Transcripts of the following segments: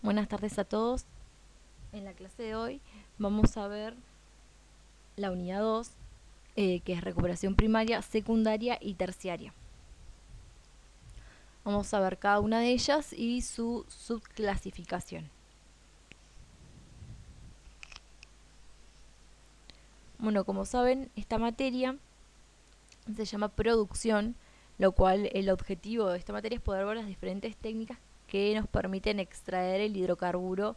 Buenas tardes a todos. En la clase de hoy vamos a ver la unidad 2, que es recuperación primaria, secundaria y terciaria. Vamos a ver cada una de ellas y su subclasificación. Bueno, como saben, esta materia se llama producción, lo cual el objetivo de esta materia es poder ver las diferentes técnicas que nos permiten extraer el hidrocarburo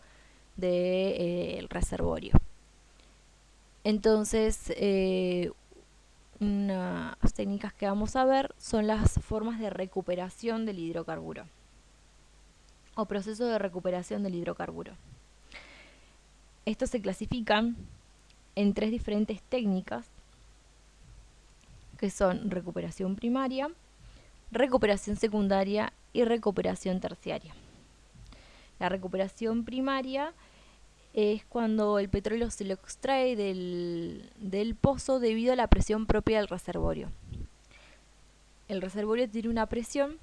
del reservorio. Entonces, unas técnicas que vamos a ver son las formas de recuperación del hidrocarburo o proceso de recuperación del hidrocarburo. Estos se clasifican en tres diferentes técnicas, que son recuperación primaria, recuperación secundaria y recuperación terciaria. La recuperación primaria es cuando el petróleo se lo extrae del pozo debido a la presión propia del reservorio. El reservorio tiene una presión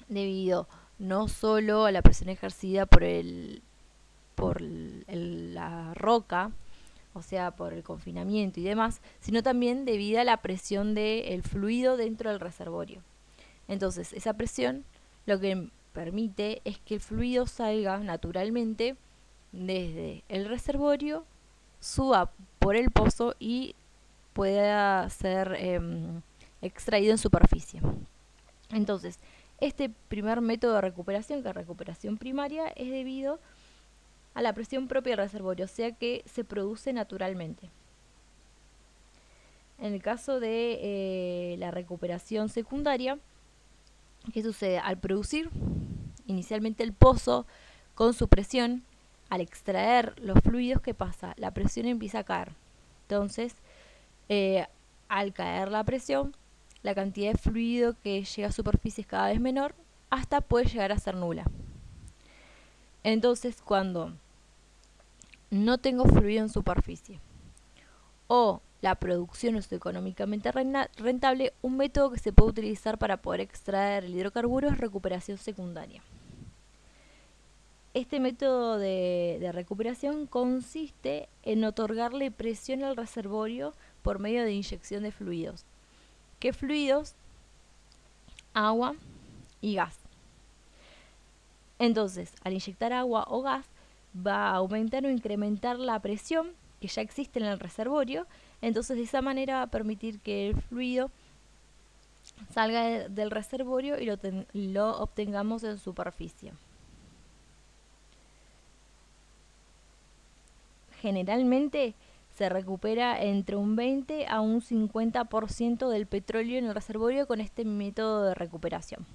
debido no solo a la presión ejercida por la roca, o sea, por el confinamiento y demás, sino también debido a la presión del fluido dentro del reservorio. Entonces, esa presión lo que permite es que el fluido salga naturalmente desde el reservorio, suba por el pozo y pueda ser extraído en superficie. Entonces, este primer método de recuperación, que es recuperación primaria, es debido a la presión propia del reservorio, o sea que se produce naturalmente. En el caso de la recuperación secundaria, ¿qué sucede? Al producir inicialmente el pozo con su presión, al extraer los fluidos, ¿qué pasa? La presión empieza a caer. Entonces, al caer la presión, la cantidad de fluido que llega a superficie es cada vez menor, hasta puede llegar a ser nula. Entonces, cuando no tengo fluido en superficie o la producción es económicamente rentable, un método que se puede utilizar para poder extraer el hidrocarburo es recuperación secundaria. Este método de recuperación consiste en otorgarle presión al reservorio por medio de inyección de fluidos. ¿Qué fluidos? Agua y gas. Entonces, al inyectar agua o gas, va a aumentar o incrementar la presión que ya existe en el reservorio. Entonces, de esa manera va a permitir que el fluido salga del reservorio y lo obtengamos en superficie. Generalmente se recupera entre un 20 a un 50% del petróleo en el reservorio con este método de recuperación.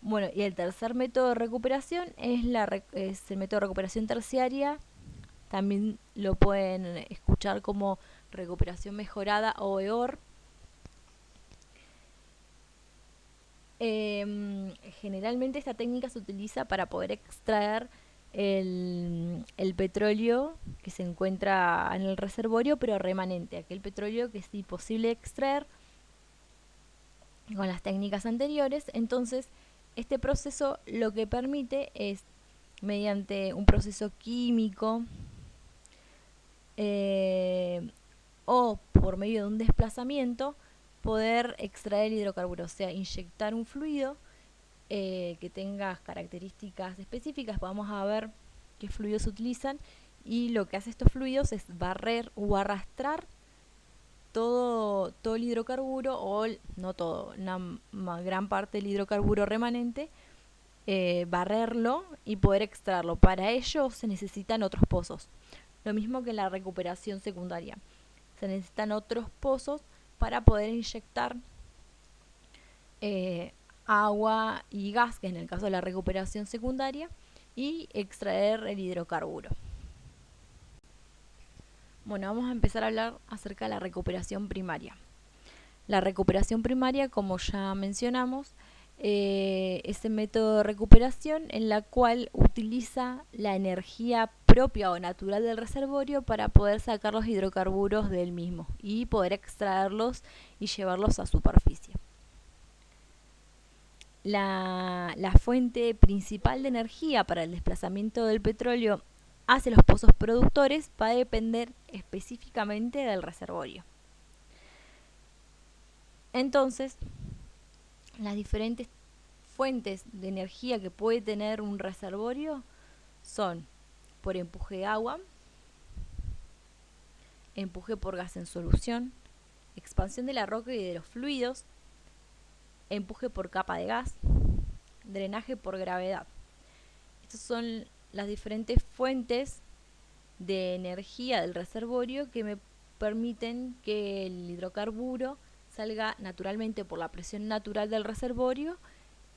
Bueno, y el tercer método de recuperación es el método de recuperación terciaria. También lo pueden escuchar como recuperación mejorada o EOR. Generalmente esta técnica se utiliza para poder extraer el petróleo que se encuentra en el reservorio, pero remanente, aquel petróleo que es imposible extraer con las técnicas anteriores. Entonces, este proceso lo que permite es, mediante un proceso químico o por medio de un desplazamiento, poder extraer el hidrocarburo, o sea, inyectar un fluido que tenga características específicas. Vamos a ver qué fluidos se utilizan, y lo que hace estos fluidos es barrer o arrastrar todo el hidrocarburo, o no todo, una gran parte del hidrocarburo remanente, barrerlo y poder extraerlo. Para ello se necesitan otros pozos. Lo mismo que en la recuperación secundaria. Se necesitan otros pozos para poder inyectar agua y gas, que en el caso de la recuperación secundaria, y extraer el hidrocarburo. Bueno, vamos a empezar a hablar acerca de la recuperación primaria. La recuperación primaria, como ya mencionamos, es el método de recuperación en la cual utiliza la energía propia o natural del reservorio para poder sacar los hidrocarburos del mismo y poder extraerlos y llevarlos a superficie. La fuente principal de energía para el desplazamiento del petróleo hacia los pozos productores va a depender específicamente del reservorio. Entonces, las diferentes fuentes de energía que puede tener un reservorio son por empuje de agua, empuje por gas en solución, expansión de la roca y de los fluidos, empuje por capa de gas, drenaje por gravedad. Estas son las diferentes fuentes de energía del reservorio que me permiten que el hidrocarburo salga naturalmente por la presión natural del reservorio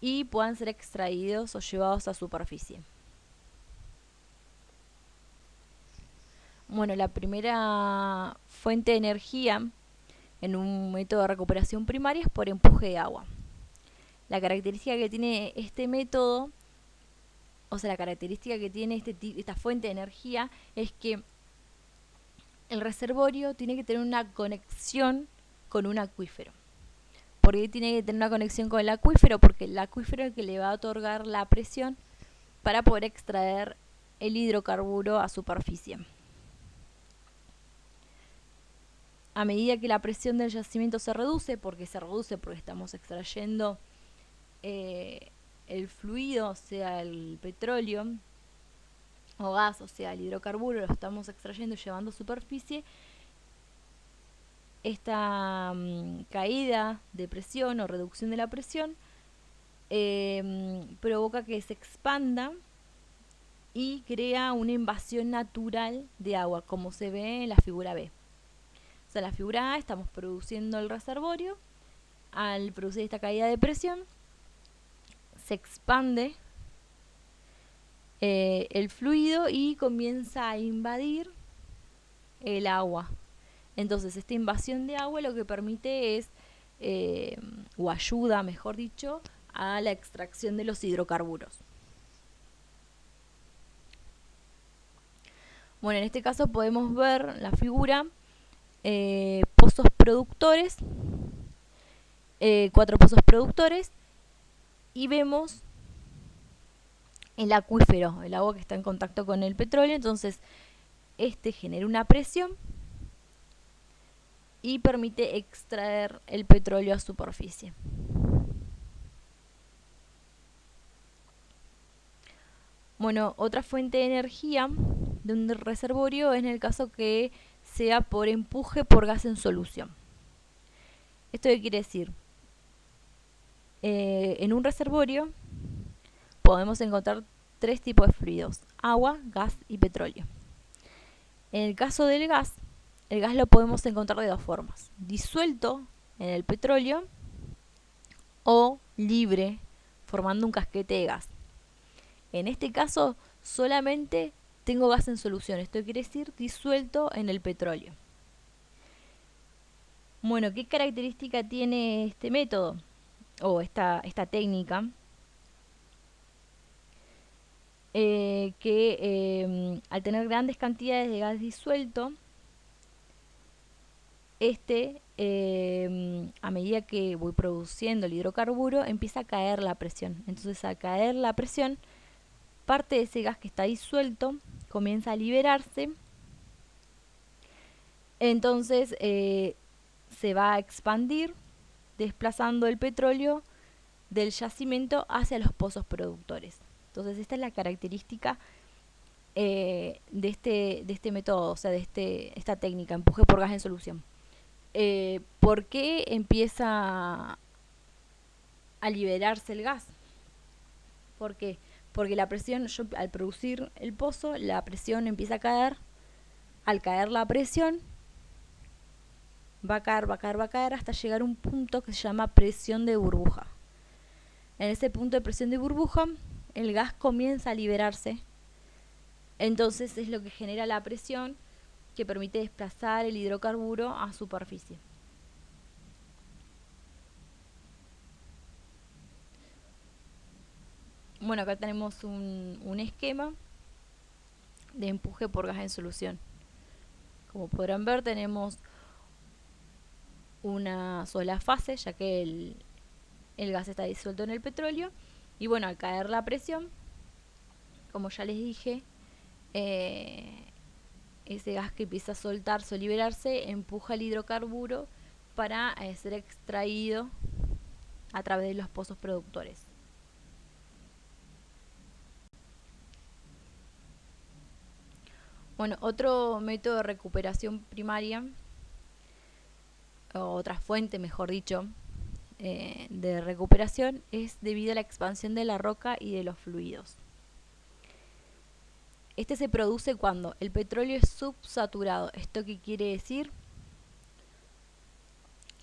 y puedan ser extraídos o llevados a superficie. Bueno, la primera fuente de energía en un método de recuperación primaria es por empuje de agua. La característica que tiene este método, o sea, la característica que tiene esta fuente de energía es que el reservorio tiene que tener una conexión con un acuífero. ¿Por qué tiene que tener una conexión con el acuífero? Porque el acuífero es el que le va a otorgar la presión para poder extraer el hidrocarburo a superficie. A medida que la presión del yacimiento se reduce porque estamos extrayendo el fluido, o sea, el petróleo o gas, o sea, el hidrocarburo, lo estamos extrayendo y llevando a superficie, esta caída de presión o reducción de la presión provoca que se expanda y crea una invasión natural de agua, como se ve en la figura B. O sea, en la figura A estamos produciendo el reservorio. Al producir esta caída de presión, se expande el fluido y comienza a invadir el agua. Entonces, esta invasión de agua lo que permite es, o ayuda, mejor dicho, a la extracción de los hidrocarburos. Bueno, en este caso podemos ver la figura, pozos productores, 4 pozos productores, y vemos el acuífero, el agua que está en contacto con el petróleo. Entonces, este genera una presión y permite extraer el petróleo a superficie. Bueno, otra fuente de energía de un reservorio es en el caso que sea por empuje por gas en solución. ¿Esto qué quiere decir? En un reservorio podemos encontrar 3 tipos de fluidos: agua, gas y petróleo. En el caso del gas, el gas lo podemos encontrar de 2 formas: disuelto en el petróleo o libre, formando un casquete de gas. En este caso, solamente tengo gas en solución. Esto quiere decir disuelto en el petróleo. Bueno, ¿qué característica tiene este método o esta técnica? Al tener grandes cantidades de gas disuelto, a medida que voy produciendo el hidrocarburo, empieza a caer la presión. Entonces, al caer la presión, parte de ese gas que está disuelto comienza a liberarse. Entonces, se va a expandir, desplazando el petróleo del yacimiento hacia los pozos productores. Entonces, esta es la característica de este método, o sea, de esta técnica, empuje por gas en solución. ¿Por qué empieza a liberarse el gas? ¿Por qué? Porque la presión, al producir el pozo, la presión empieza a caer. Al caer la presión, va a caer hasta llegar a un punto que se llama presión de burbuja. En ese punto de presión de burbuja, el gas comienza a liberarse. Entonces es lo que genera la presión que permite desplazar el hidrocarburo a superficie. Bueno, acá tenemos un esquema de empuje por gas en solución. Como podrán ver, tenemos una sola fase, ya que el gas está disuelto en el petróleo y bueno, al caer la presión, como ya les dije, ese gas que empieza a soltarse o liberarse empuja el hidrocarburo para ser extraído a través de los pozos productores. Bueno, otro método de recuperación primaria, o otra fuente, mejor dicho, de recuperación es debido a la expansión de la roca y de los fluidos. Este se produce cuando el petróleo es subsaturado. ¿Esto qué quiere decir?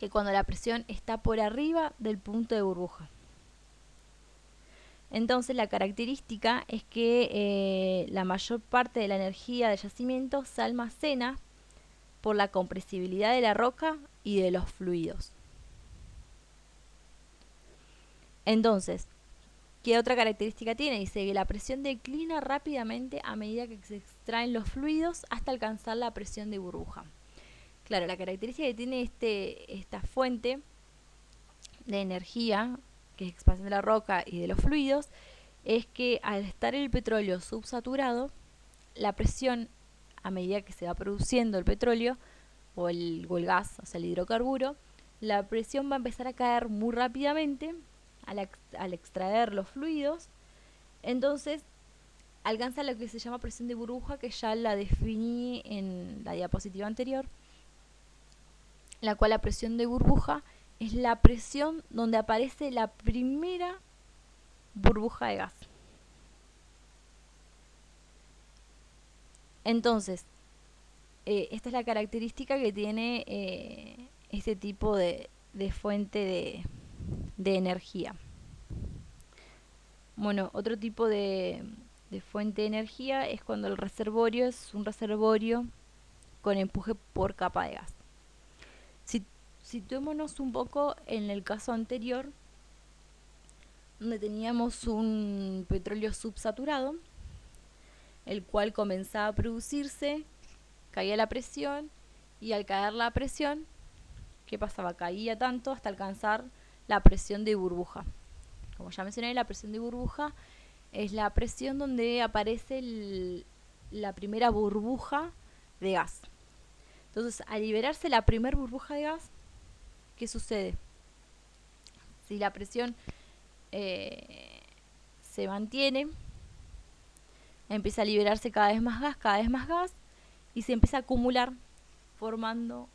Que cuando la presión está por arriba del punto de burbuja. Entonces la característica es que la mayor parte de la energía del yacimiento se almacena por la compresibilidad de la roca y de los fluidos. Entonces, ¿qué otra característica tiene? Dice que la presión declina rápidamente a medida que se extraen los fluidos hasta alcanzar la presión de burbuja. Claro, la característica que tiene esta fuente de energía, que es expansión de la roca y de los fluidos, es que al estar el petróleo subsaturado, la presión a medida que se va produciendo el petróleo o el gas, o sea el hidrocarburo, la presión va a empezar a caer muy rápidamente al extraer los fluidos. Entonces alcanza lo que se llama presión de burbuja, que ya la definí en la diapositiva anterior, la cual la presión de burbuja es la presión donde aparece la primera burbuja de gas. Entonces, esta es la característica que tiene este tipo de fuente de energía. Bueno, otro tipo de fuente de energía es cuando el reservorio es un reservorio con empuje por capa de gas. Situémonos un poco en el caso anterior, donde teníamos un petróleo subsaturado, el cual comenzaba a producirse, caía la presión, y al caer la presión, ¿qué pasaba? Caía tanto hasta alcanzar la presión de burbuja. Como ya mencioné, la presión de burbuja es la presión donde aparece la primera burbuja de gas. Entonces, al liberarse la primera burbuja de gas, ¿qué sucede? Si la presión se mantiene, empieza a liberarse cada vez más gas, y se empieza a acumular formando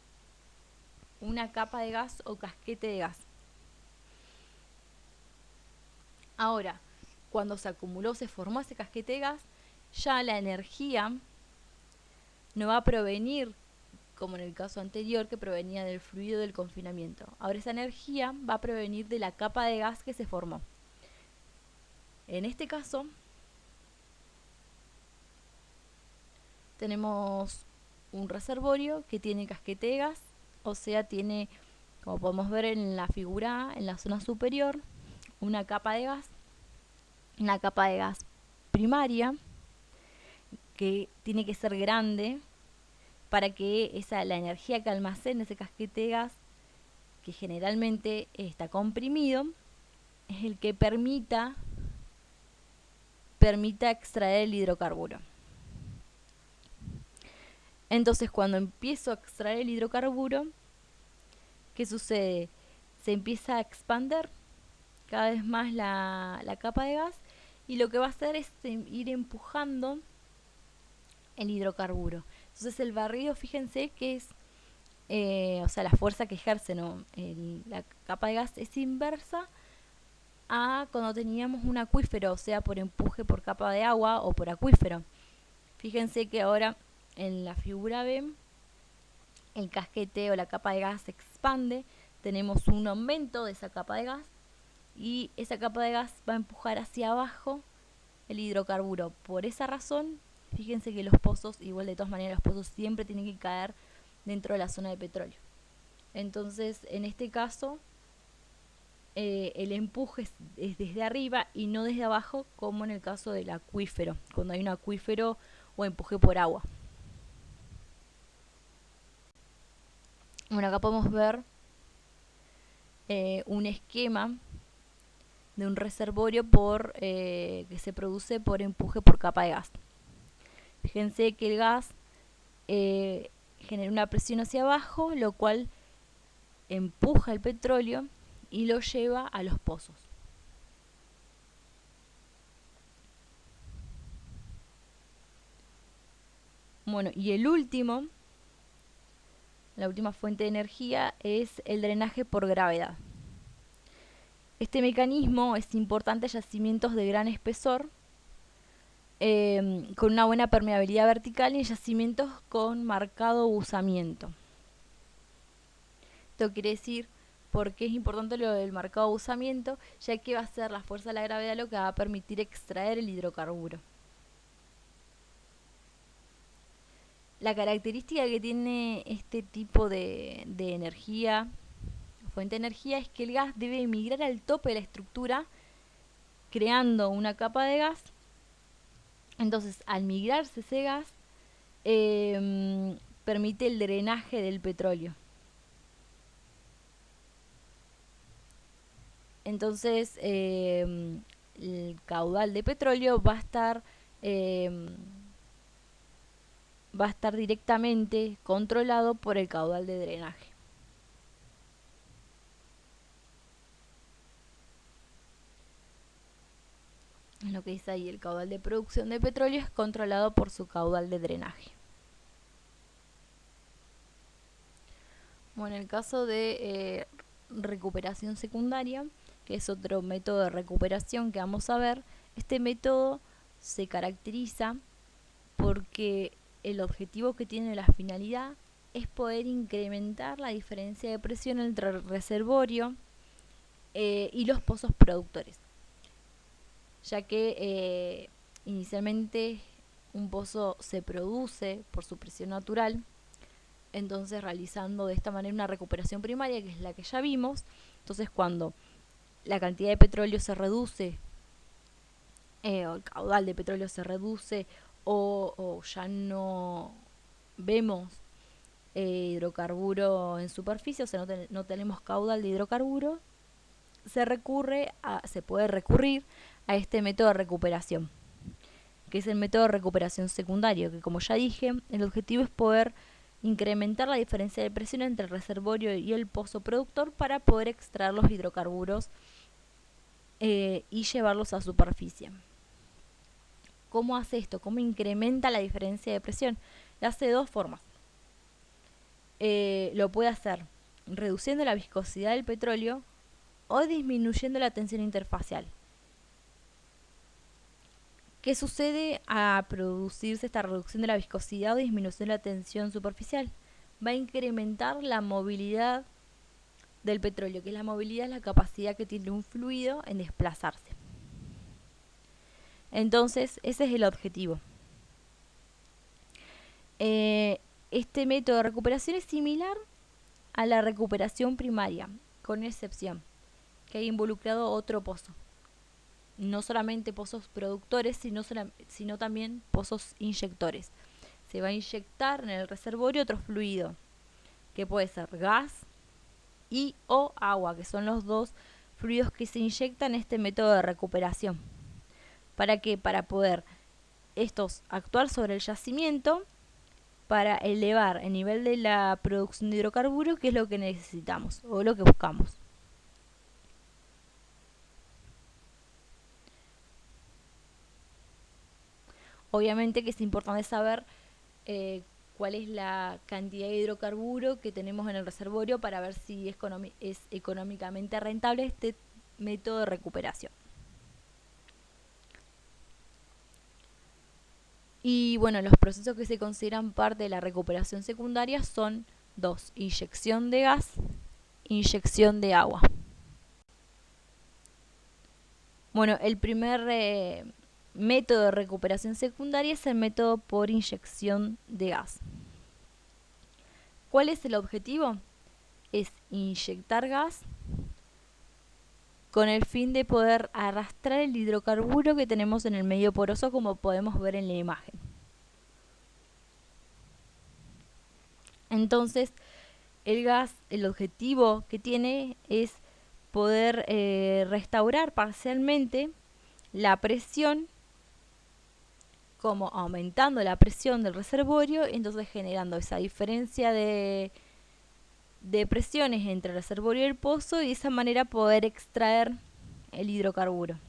una capa de gas o casquete de gas. Ahora, cuando se acumuló, se formó ese casquete de gas, ya la energía no va a provenir como en el caso anterior, que provenía del fluido del confinamiento. Ahora esa energía va a provenir de la capa de gas que se formó. En este caso, tenemos un reservorio que tiene casquete de gas, o sea, tiene, como podemos ver en la figura A, en la zona superior, una capa de gas primaria, que tiene que ser grande para que la energía que almacena ese casquete de gas, que generalmente está comprimido, es el que permita extraer el hidrocarburo. Entonces, cuando empiezo a extraer el hidrocarburo, ¿qué sucede? Se empieza a expander cada vez más la capa de gas, y lo que va a hacer es ir empujando el hidrocarburo. Entonces el barrido, fíjense que es, o sea, la fuerza que ejerce, ¿no? La capa de gas es inversa a cuando teníamos un acuífero, o sea, por empuje por capa de agua o por acuífero. Fíjense que ahora en la figura B, el casquete o la capa de gas se expande, tenemos un aumento de esa capa de gas, y esa capa de gas va a empujar hacia abajo el hidrocarburo. Por esa razón, fíjense que los pozos, igual de todas maneras, los pozos siempre tienen que caer dentro de la zona de petróleo. Entonces, en este caso, el empuje es desde arriba y no desde abajo, como en el caso del acuífero, cuando hay un acuífero o empuje por agua. Bueno, acá podemos ver un esquema de un reservorio que se produce por empuje por capa de gas. Fíjense que el gas genera una presión hacia abajo, lo cual empuja el petróleo y lo lleva a los pozos. Bueno, y la última fuente de energía es el drenaje por gravedad. Este mecanismo es importante en yacimientos de gran espesor, con una buena permeabilidad vertical y en yacimientos con marcado buzamiento. Esto quiere decir porque es importante lo del marcado buzamiento, ya que va a ser la fuerza de la gravedad lo que va a permitir extraer el hidrocarburo. La característica que tiene este tipo de energía, fuente de energía, es que el gas debe migrar al tope de la estructura, creando una capa de gas. Entonces, al migrarse ese gas, permite el drenaje del petróleo. Entonces, el caudal de petróleo va a estar directamente controlado por el caudal de drenaje. Es lo que dice ahí, el caudal de producción de petróleo es controlado por su caudal de drenaje. Bueno, en el caso de recuperación secundaria, que es otro método de recuperación que vamos a ver, este método se caracteriza porque el objetivo que tiene la finalidad es poder incrementar la diferencia de presión entre el reservorio y los pozos productores, ya que inicialmente un pozo se produce por su presión natural, entonces realizando de esta manera una recuperación primaria, que es la que ya vimos. Entonces, cuando la cantidad de petróleo se reduce, o el caudal de petróleo se reduce, o ya no vemos hidrocarburo en superficie, o sea, no tenemos caudal de hidrocarburo, se puede recurrir a este método de recuperación, que es el método de recuperación secundario, que, como ya dije, el objetivo es poder incrementar la diferencia de presión entre el reservorio y el pozo productor para poder extraer los hidrocarburos y llevarlos a superficie. ¿Cómo hace esto? ¿Cómo incrementa la diferencia de presión? Lo hace de dos formas. Lo puede hacer reduciendo la viscosidad del petróleo o disminuyendo la tensión interfacial. ¿Qué sucede a producirse esta reducción de la viscosidad o disminución de la tensión superficial? Va a incrementar la movilidad del petróleo, que la movilidad es la capacidad que tiene un fluido en desplazarse. Entonces, ese es el objetivo. Este método de recuperación es similar a la recuperación primaria, con excepción que hay involucrado otro pozo. No solamente pozos productores, sino también pozos inyectores. Se va a inyectar en el reservorio otro fluido, que puede ser gas y o agua, que son los dos fluidos que se inyectan en este método de recuperación. ¿Para qué? Para poder estos actuar sobre el yacimiento para elevar el nivel de la producción de hidrocarburos, que es lo que necesitamos o lo que buscamos. Obviamente que es importante saber cuál es la cantidad de hidrocarburo que tenemos en el reservorio para ver si es económicamente rentable este método de recuperación. Y bueno, los procesos que se consideran parte de la recuperación secundaria son dos: inyección de gas, inyección de agua. Bueno, el primer método de recuperación secundaria es el método por inyección de gas. ¿Cuál es el objetivo? Es inyectar gas con el fin de poder arrastrar el hidrocarburo que tenemos en el medio poroso, como podemos ver en la imagen. Entonces, el gas, el objetivo que tiene es poder restaurar parcialmente la presión, como aumentando la presión del reservorio, entonces generando esa diferencia de presiones entre el reservorio y el pozo, y de esa manera poder extraer el hidrocarburo.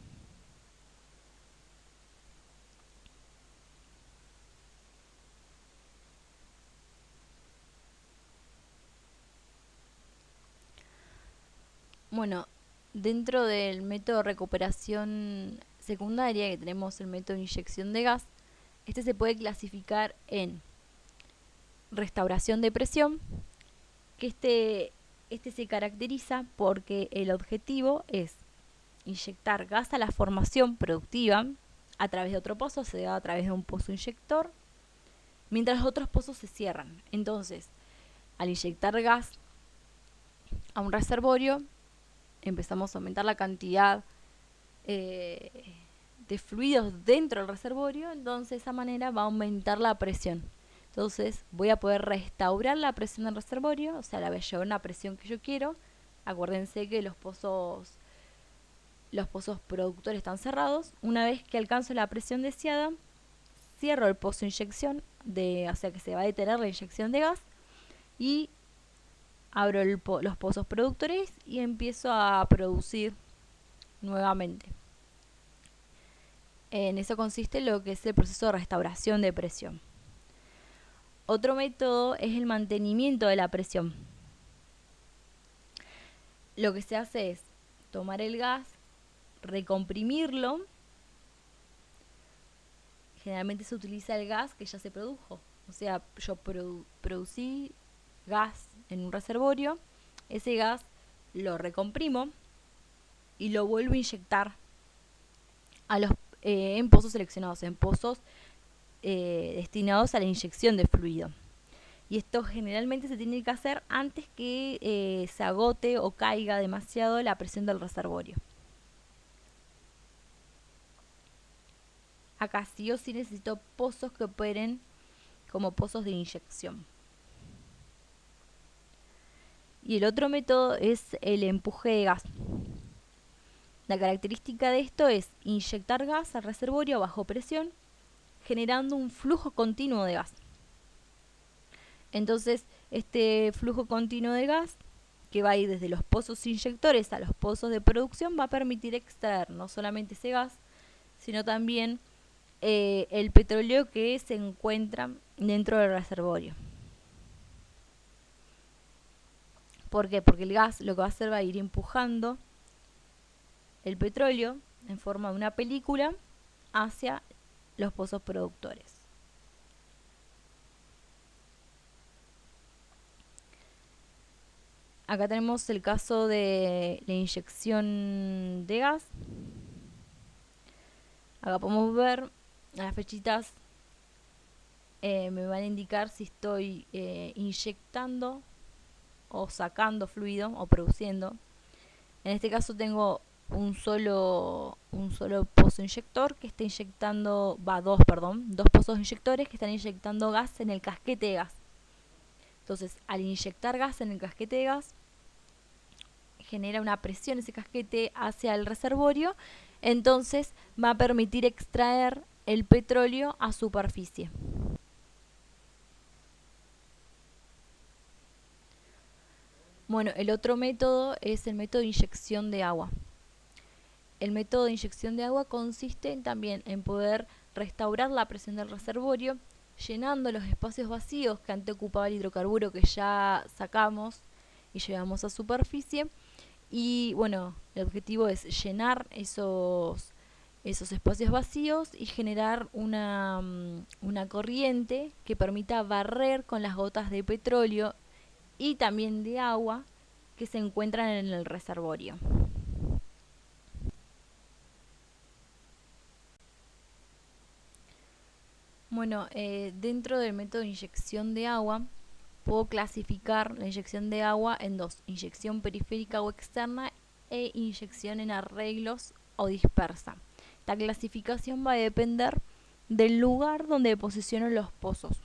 Bueno, dentro del método de recuperación secundaria, que tenemos el método de inyección de gas, este se puede clasificar en restauración de presión, que este se caracteriza porque el objetivo es inyectar gas a la formación productiva a través de otro pozo, se da a través de un pozo inyector, mientras los otros pozos se cierran. Entonces, al inyectar gas a un reservorio, empezamos a aumentar la cantidad de fluidos dentro del reservorio, entonces de esa manera va a aumentar la presión. Entonces voy a poder restaurar la presión del reservorio, o sea, la voy a llevar a una presión que yo quiero. Acuérdense que los pozos productores están cerrados. Una vez que alcanzo la presión deseada, cierro el pozo de inyección, o sea que se va a detener la inyección de gas, y abro los pozos productores y empiezo a producir nuevamente. En eso consiste lo que es el proceso de restauración de presión. Otro método es el mantenimiento de la presión. Lo que se hace es tomar el gas, recomprimirlo. Generalmente se utiliza el gas que ya se produjo. O sea, yo producí gas en un reservorio, ese gas lo recomprimo y lo vuelvo a inyectar en pozos seleccionados, en pozos destinados a la inyección de fluido. Y esto generalmente se tiene que hacer antes que se agote o caiga demasiado la presión del reservorio. Acá sí o sí necesito pozos que operen como pozos de inyección. Y el otro método es el empuje de gas. La característica de esto es inyectar gas al reservorio a bajo presión, generando un flujo continuo de gas. Entonces, este flujo continuo de gas, que va a ir desde los pozos inyectores a los pozos de producción, va a permitir extraer no solamente ese gas, sino también el petróleo que se encuentra dentro del reservorio. ¿Por qué? Porque el gas lo que va a hacer va a ir empujando el petróleo en forma de una película hacia los pozos productores. Acá tenemos el caso de la inyección de gas. Acá podemos ver las flechitas, me van a indicar si estoy inyectando o sacando fluido o produciendo. En este caso tengo un solo pozo inyector que está inyectando, dos pozos inyectores que están inyectando gas en el casquete de gas. Entonces, al inyectar gas en el casquete de gas, genera una presión ese casquete hacia el reservorio, entonces va a permitir extraer el petróleo a superficie. Bueno, el otro método es el método de inyección de agua. El método de inyección de agua consiste también en poder restaurar la presión del reservorio, llenando los espacios vacíos que antes ocupaba el hidrocarburo que ya sacamos y llevamos a superficie. Y bueno, el objetivo es llenar esos espacios vacíos y generar una corriente que permita barrer con las gotas de petróleo y también de agua que se encuentran en el reservorio. Bueno, dentro del método de inyección de agua, puedo clasificar la inyección de agua en dos: inyección periférica o externa e inyección en arreglos o dispersa. Esta clasificación va a depender del lugar donde posiciono los pozos,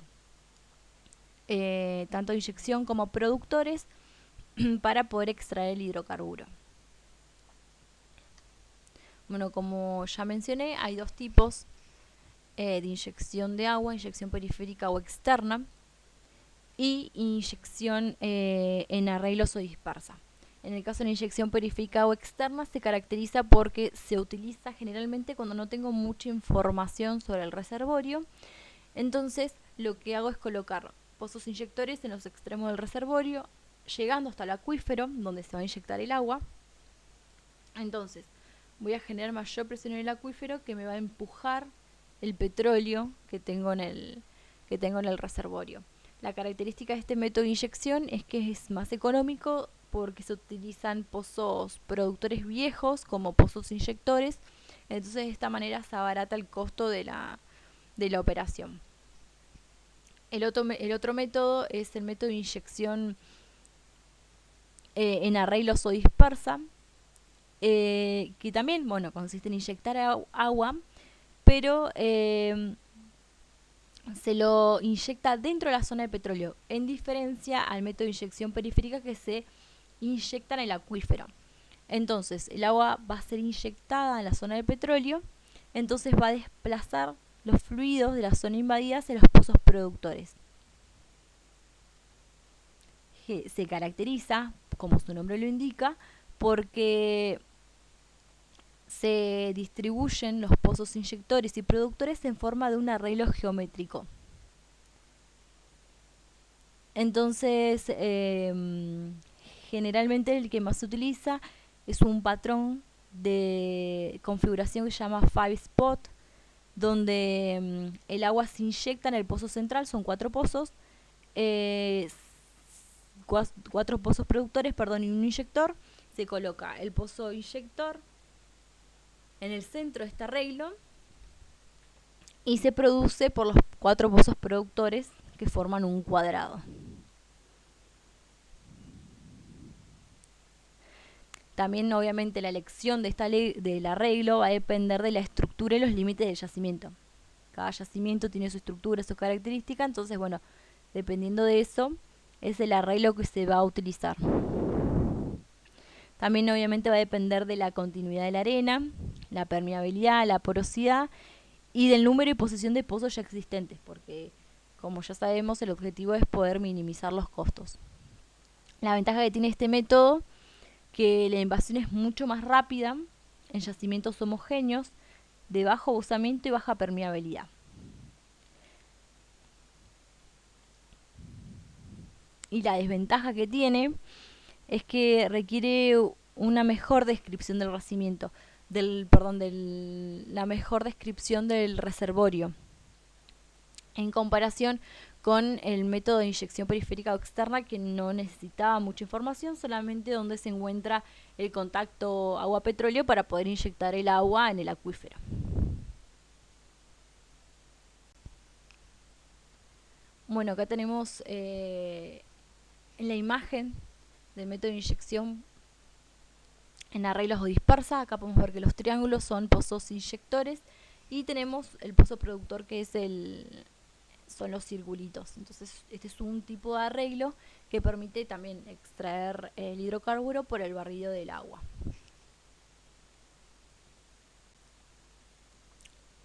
tanto inyección como productores, para poder extraer el hidrocarburo. Bueno, como ya mencioné, hay dos tipos de inyección de agua: inyección periférica o externa, y inyección en arreglos o dispersa. En el caso de la inyección periférica o externa, se caracteriza porque se utiliza generalmente cuando no tengo mucha información sobre el reservorio. Entonces lo que hago es colocar pozos inyectores en los extremos del reservorio, llegando hasta el acuífero donde se va a inyectar el agua. Entonces voy a generar mayor presión en el acuífero, que me va a empujar el petróleo que tengo en el reservorio. La característica de este método de inyección es que es más económico porque se utilizan pozos productores viejos como pozos inyectores. Entonces de esta manera se abarata el costo de la operación. El otro método es el método de inyección en arreglos o dispersa, que también, bueno, consiste en inyectar agua, pero se lo inyecta dentro de la zona de petróleo, en diferencia al método de inyección periférica, que se inyecta en el acuífero. Entonces el agua va a ser inyectada en la zona de petróleo, entonces va a desplazar los fluidos de la zona invadida hacia los pozos productores. Se caracteriza, como su nombre lo indica, porque se distribuyen los pozos inyectores y productores en forma de un arreglo geométrico. Entonces, generalmente el que más se utiliza es un patrón de configuración que se llama 5 spot, donde el agua se inyecta en el pozo central. Son 4 pozos, 4 pozos productores, y un inyector. Se coloca el pozo inyector en el centro de este arreglo y se produce por los 4 pozos productores que forman un cuadrado. También, obviamente, la elección del arreglo va a depender de la estructura y los límites del yacimiento. Cada yacimiento tiene su estructura, su característica. Entonces, bueno, dependiendo de eso, es el arreglo que se va a utilizar. También, obviamente, va a depender de la continuidad de la arena, la permeabilidad, la porosidad y del número y posición de pozos ya existentes, porque, como ya sabemos, el objetivo es poder minimizar los costos. La ventaja que tiene este método, que la invasión es mucho más rápida en yacimientos homogéneos de bajo bosamiento y baja permeabilidad. Y la desventaja que tiene es que requiere una mejor descripción del yacimiento, la mejor descripción del reservorio, en comparación con el método de inyección periférica o externa, que no necesitaba mucha información, solamente donde se encuentra el contacto agua-petróleo para poder inyectar el agua en el acuífero. Bueno, acá tenemos en la imagen del método de inyección en arreglos o dispersa. Acá podemos ver que los triángulos son pozos inyectores y tenemos el pozo productor, que son los circulitos. Entonces este es un tipo de arreglo que permite también extraer el hidrocarburo por el barrido del agua.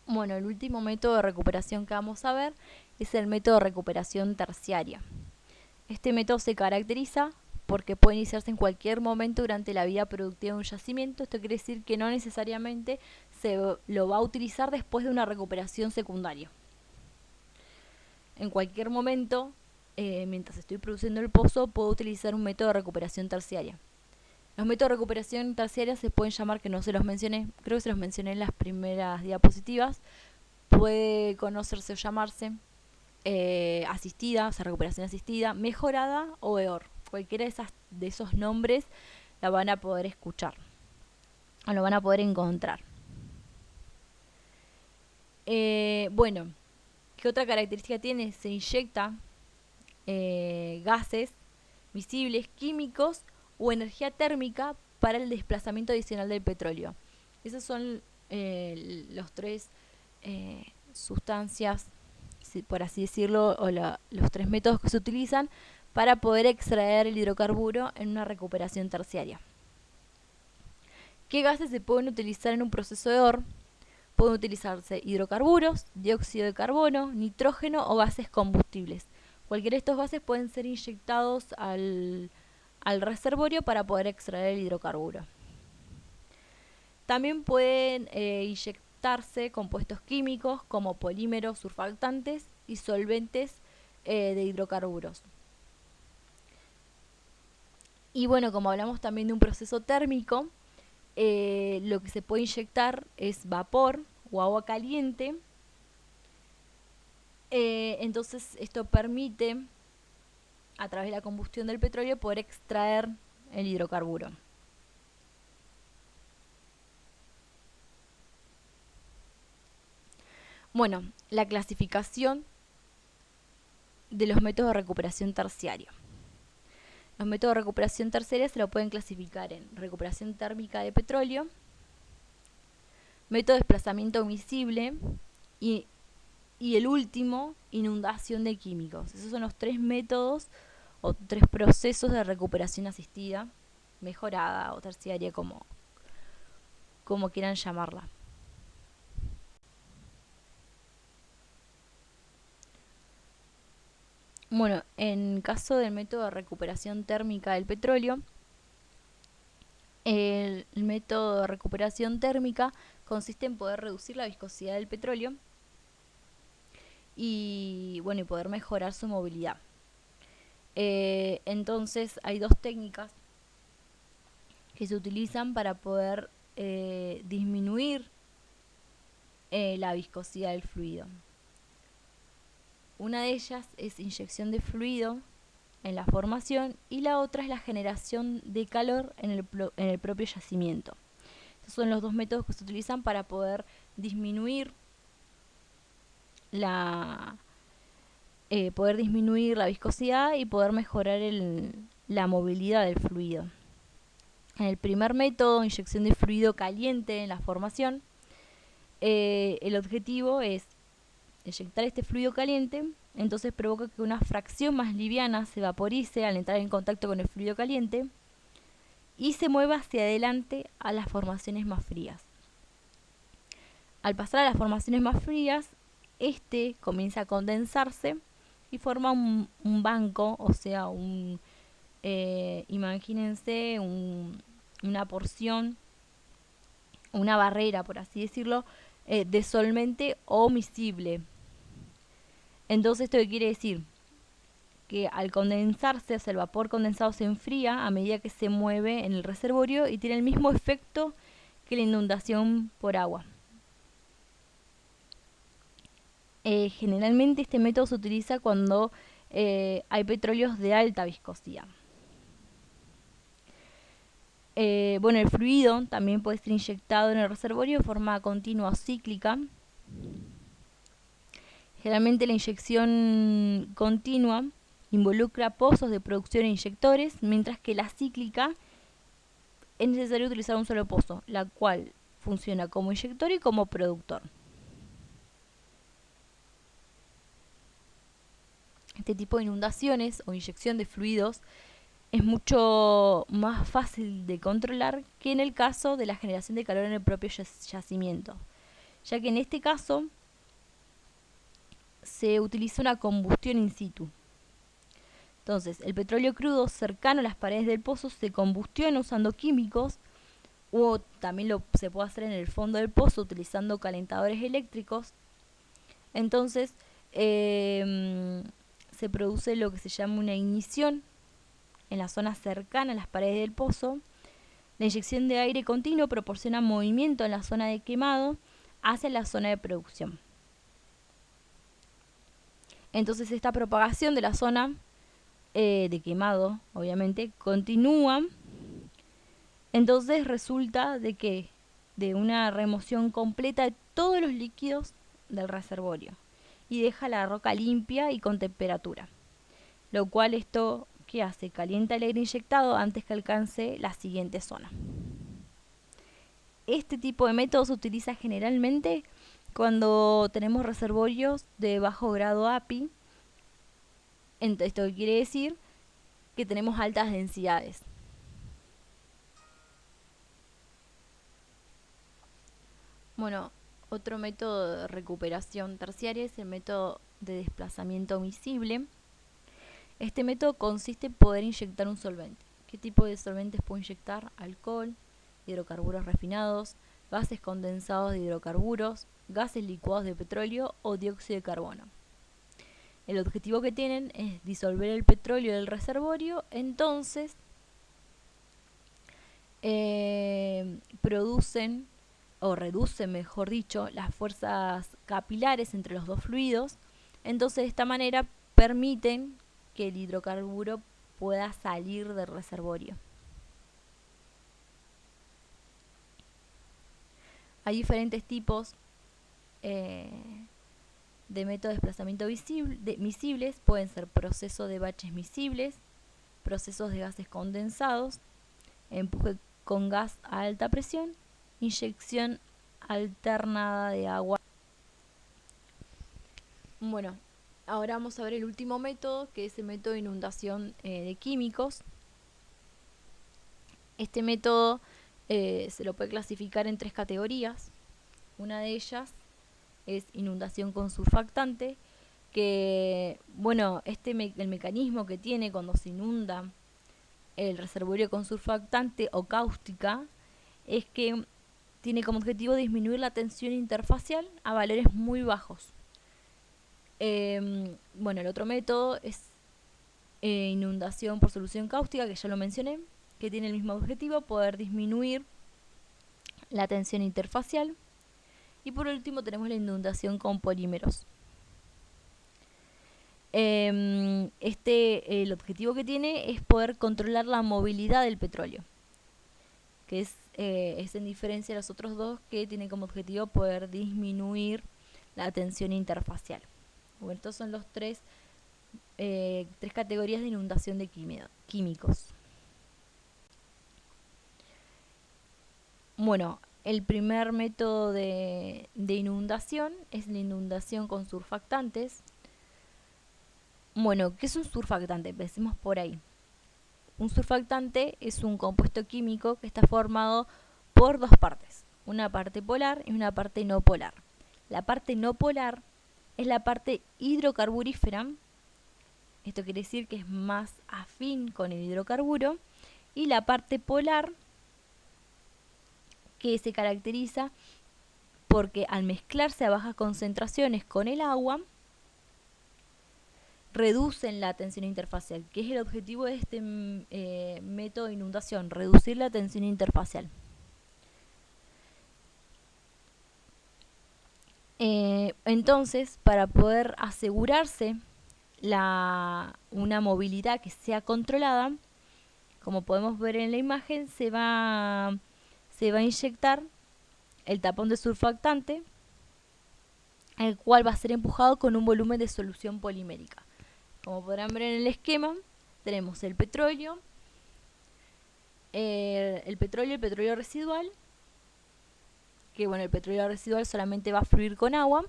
Bueno, el último método de recuperación que vamos a ver es el método de recuperación terciaria. Este método se caracteriza porque puede iniciarse en cualquier momento durante la vida productiva de un yacimiento. Esto quiere decir que no necesariamente se lo va a utilizar después de una recuperación secundaria. En cualquier momento, mientras estoy produciendo el pozo, puedo utilizar un método de recuperación terciaria. Los métodos de recuperación terciaria se pueden llamar, que no se los mencioné, creo que se los mencioné en las primeras diapositivas. Puede conocerse o llamarse asistida, o sea, recuperación asistida, mejorada o EOR. Cualquiera de esos nombres la van a poder escuchar o lo van a poder encontrar. Bueno, ¿qué otra característica tiene? Se inyecta gases visibles, químicos o energía térmica para el desplazamiento adicional del petróleo. Esas son los 3 sustancias, por así decirlo, o los 3 métodos que se utilizan para poder extraer el hidrocarburo en una recuperación terciaria. ¿Qué gases se pueden utilizar en un proceso de OR? Pueden utilizarse hidrocarburos, dióxido de carbono, nitrógeno o gases combustibles. Cualquiera de estos gases pueden ser inyectados al reservorio para poder extraer el hidrocarburo. También pueden inyectarse compuestos químicos como polímeros, surfactantes y solventes de hidrocarburos. Y bueno, como hablamos también de un proceso térmico, lo que se puede inyectar es vapor o agua caliente. Entonces esto permite, a través de la combustión del petróleo, poder extraer el hidrocarburo. Bueno, la clasificación de los métodos de recuperación terciaria. Los métodos de recuperación terciaria se lo pueden clasificar en recuperación térmica de petróleo, método de desplazamiento miscible y el último, inundación de químicos. Esos son los 3 métodos o 3 procesos de recuperación asistida, mejorada o terciaria, como quieran llamarla. Bueno, en caso del método de recuperación térmica del petróleo, el método de recuperación térmica consiste en poder reducir la viscosidad del petróleo y poder mejorar su movilidad. Entonces hay 2 técnicas que se utilizan para poder disminuir la viscosidad del fluido. Una de ellas es inyección de fluido en la formación y la otra es la generación de calor en el propio yacimiento. Estos son los 2 métodos que se utilizan para poder disminuir la viscosidad y poder mejorar la movilidad del fluido. En el primer método, inyección de fluido caliente en la formación, el objetivo es inyectar este fluido caliente, entonces provoca que una fracción más liviana se vaporice al entrar en contacto con el fluido caliente y se mueva hacia adelante a las formaciones más frías. Al pasar a las formaciones más frías, este comienza a condensarse y forma un banco, o sea, imagínense una porción, una barrera, por así decirlo, de solvente o miscible. Entonces, ¿esto qué quiere decir? Que al condensarse, o sea, el vapor condensado se enfría a medida que se mueve en el reservorio y tiene el mismo efecto que la inundación por agua. Generalmente este método se utiliza cuando hay petróleos de alta viscosidad. El fluido también puede ser inyectado en el reservorio de forma continua o cíclica. Generalmente la inyección continua involucra pozos de producción e inyectores, mientras que la cíclica es necesario utilizar un solo pozo, la cual funciona como inyector y como productor. Este tipo de inundaciones o inyección de fluidos es mucho más fácil de controlar que en el caso de la generación de calor en el propio yacimiento, ya que en este caso se utiliza una combustión in situ. Entonces, el petróleo crudo cercano a las paredes del pozo se combustiona usando químicos, o también se puede hacer en el fondo del pozo utilizando calentadores eléctricos. Entonces, se produce lo que se llama una ignición en la zona cercana a las paredes del pozo. La inyección de aire continuo proporciona movimiento en la zona de quemado hacia la zona de producción. Entonces esta propagación de la zona de quemado, obviamente, continúa. Entonces resulta de una remoción completa de todos los líquidos del reservorio y deja la roca limpia y con temperatura, lo cual esto ¿qué hace? Calienta el aire inyectado antes que alcance la siguiente zona. Este tipo de método se utiliza generalmente cuando tenemos reservorios de bajo grado API. Esto quiere decir que tenemos altas densidades. Bueno, otro método de recuperación terciaria es el método de desplazamiento miscible. Este método consiste en poder inyectar un solvente. ¿Qué tipo de solventes puedo inyectar? Alcohol, hidrocarburos refinados, gases condensados de hidrocarburos, gases licuados de petróleo o dióxido de carbono. El objetivo que tienen es disolver el petróleo del reservorio, entonces producen o reducen, mejor dicho, las fuerzas capilares entre los dos fluidos. Entonces de esta manera permiten que el hidrocarburo pueda salir del reservorio. Hay diferentes tipos de métodos de desplazamiento miscibles. Pueden ser procesos de baches miscibles, procesos de gases condensados, empuje con gas a alta presión, inyección alternada de agua. Bueno, ahora vamos a ver el último método, que es el método de inundación de químicos. Este método se lo puede clasificar en 3 categorías. Una de ellas es inundación con surfactante, que, bueno, el mecanismo que tiene cuando se inunda el reservorio con surfactante o cáustica es que tiene como objetivo disminuir la tensión interfacial a valores muy bajos. Bueno, el otro método es inundación por solución cáustica, que ya lo mencioné, que tiene el mismo objetivo, poder disminuir la tensión interfacial. Y por último tenemos la inundación con polímeros. El objetivo que tiene es poder controlar la movilidad del petróleo, que es en diferencia de los otros dos, que tienen como objetivo poder disminuir la tensión interfacial. Bueno, estos son los tres categorías de inundación de químicos. Bueno, el primer método de inundación es la inundación con surfactantes. Bueno, ¿qué es un surfactante? Empecemos por ahí. Un surfactante es un compuesto químico que está formado por 2 partes, una parte polar y una parte no polar. La parte no polar es la parte hidrocarburífera, esto quiere decir que es más afín con el hidrocarburo, y la parte polar, que se caracteriza porque al mezclarse a bajas concentraciones con el agua, reducen la tensión interfacial, que es el objetivo de este método de inundación, reducir la tensión interfacial. Entonces, para poder asegurarse una movilidad que sea controlada, como podemos ver en la imagen, se va a inyectar el tapón de surfactante, el cual va a ser empujado con un volumen de solución polimérica. Como podrán ver en el esquema, tenemos el petróleo, el petróleo residual, que bueno, el petróleo residual solamente va a fluir con agua,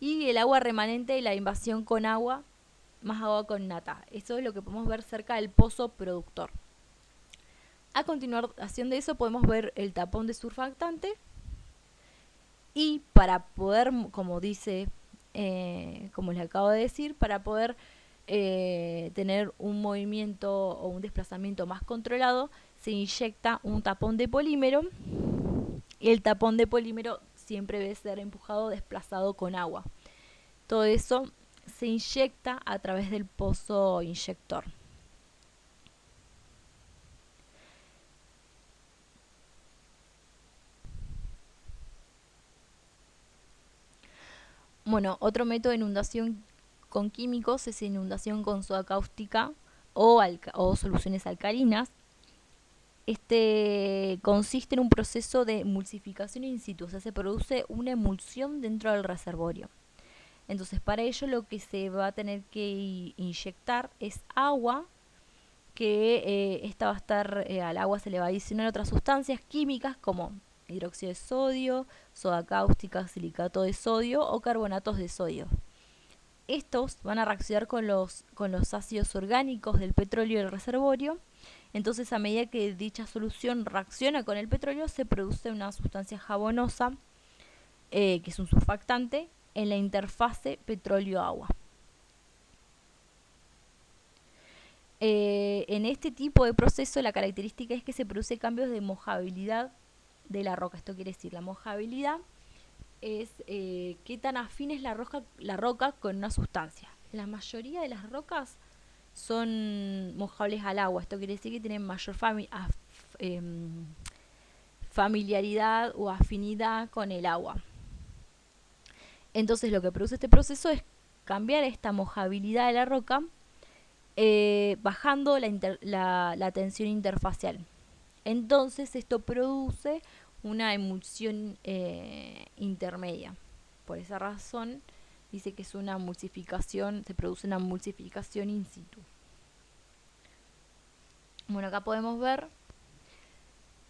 y el agua remanente y la invasión con agua, más agua con nata. Eso es lo que podemos ver cerca del pozo productor. A continuación de eso podemos ver el tapón de surfactante, y para poder, como dice, como les acabo de decir, para poder tener un movimiento o un desplazamiento más controlado, se inyecta un tapón de polímero, y el tapón de polímero siempre debe ser empujado, desplazado con agua. Todo eso se inyecta a través del pozo inyector. Bueno, otro método de inundación con químicos es inundación con soda cáustica o soluciones alcalinas. Este consiste en un proceso de emulsificación in situ, o sea, se produce una emulsión dentro del reservorio. Entonces, para ello lo que se va a tener que inyectar es agua, que esta va a estar, al agua se le va a adicionar otras sustancias químicas como hidróxido de sodio, soda cáustica, silicato de sodio o carbonatos de sodio. Estos van a reaccionar con los ácidos orgánicos del petróleo del reservorio. Entonces, a medida que dicha solución reacciona con el petróleo, se produce una sustancia jabonosa que es un surfactante, en la interfase petróleo-agua. En este tipo de proceso la característica es que se produce cambios de mojabilidad de la roca. Esto quiere decir, la mojabilidad es qué tan afín es la roca con una sustancia. La mayoría de las rocas son mojables al agua. Esto quiere decir que tienen mayor familiaridad o afinidad con el agua. Entonces lo que produce este proceso es cambiar esta mojabilidad de la roca bajando la tensión interfacial. Entonces esto produce una emulsión intermedia. Por esa razón dice que es una emulsificación, se produce una emulsificación in situ. Bueno, acá podemos ver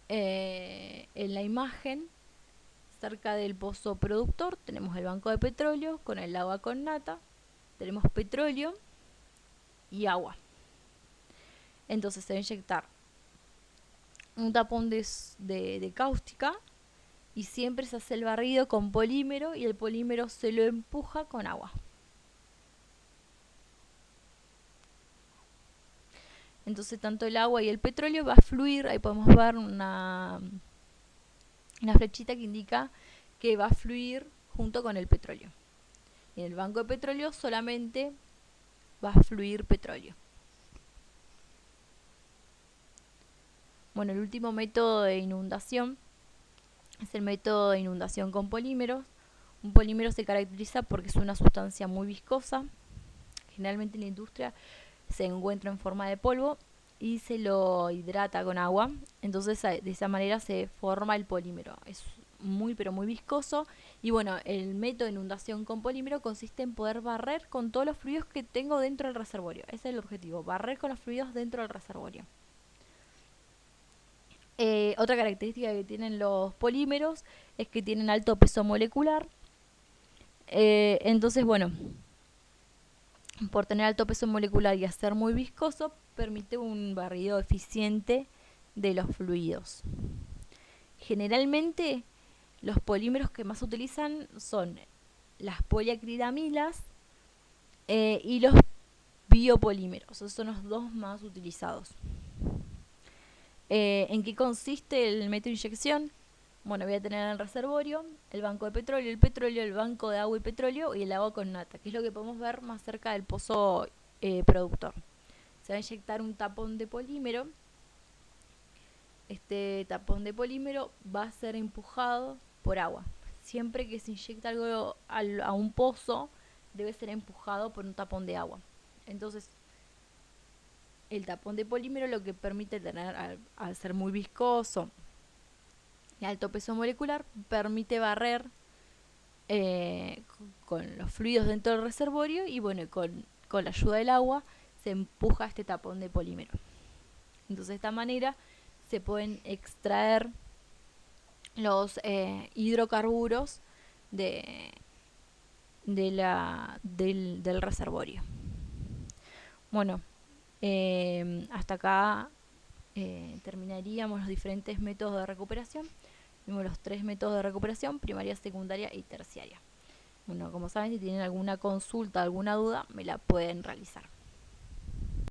en la imagen, cerca del pozo productor, tenemos el banco de petróleo con el agua con nata, tenemos petróleo y agua. Entonces se va a inyectar un tapón de cáustica y siempre se hace el barrido con polímero y el polímero se lo empuja con agua. Entonces tanto el agua y el petróleo va a fluir, ahí podemos ver una flechita que indica que va a fluir junto con el petróleo. Y en el banco de petróleo solamente va a fluir petróleo. Bueno, el último método de inundación es el método de inundación con polímeros. Un polímero se caracteriza porque es una sustancia muy viscosa. Generalmente en la industria se encuentra en forma de polvo y se lo hidrata con agua. Entonces de esa manera se forma el polímero. Es muy pero muy viscoso. Y bueno, el método de inundación con polímero consiste en poder barrer con todos los fluidos que tengo dentro del reservorio. Ese es el objetivo, barrer con los fluidos dentro del reservorio. Otra característica que tienen los polímeros es que tienen alto peso molecular. Entonces, bueno, por tener alto peso molecular y ser muy viscoso, permite un barrido eficiente de los fluidos. Generalmente, los polímeros que más se utilizan son las poliacrilamilas y los biopolímeros. Esos son los dos más utilizados. ¿En qué consiste el método de inyección? Bueno, voy a tener en el reservorio el banco de petróleo, el banco de agua y petróleo y el agua con nata, que es lo que podemos ver más cerca del pozo productor. Se va a inyectar un tapón de polímero. Este tapón de polímero va a ser empujado por agua. Siempre que se inyecta algo a un pozo, debe ser empujado por un tapón de agua. Entonces, el tapón de polímero lo que permite tener, al ser muy viscoso y alto peso molecular, permite barrer con los fluidos dentro del reservorio y bueno, con la ayuda del agua se empuja este tapón de polímero. Entonces de esta manera se pueden extraer los hidrocarburos del reservorio. Bueno, hasta acá terminaríamos los diferentes métodos de recuperación. Vimos los 3 métodos de recuperación: primaria, secundaria y terciaria. Bueno, como saben, si tienen alguna consulta, alguna duda, me la pueden realizar.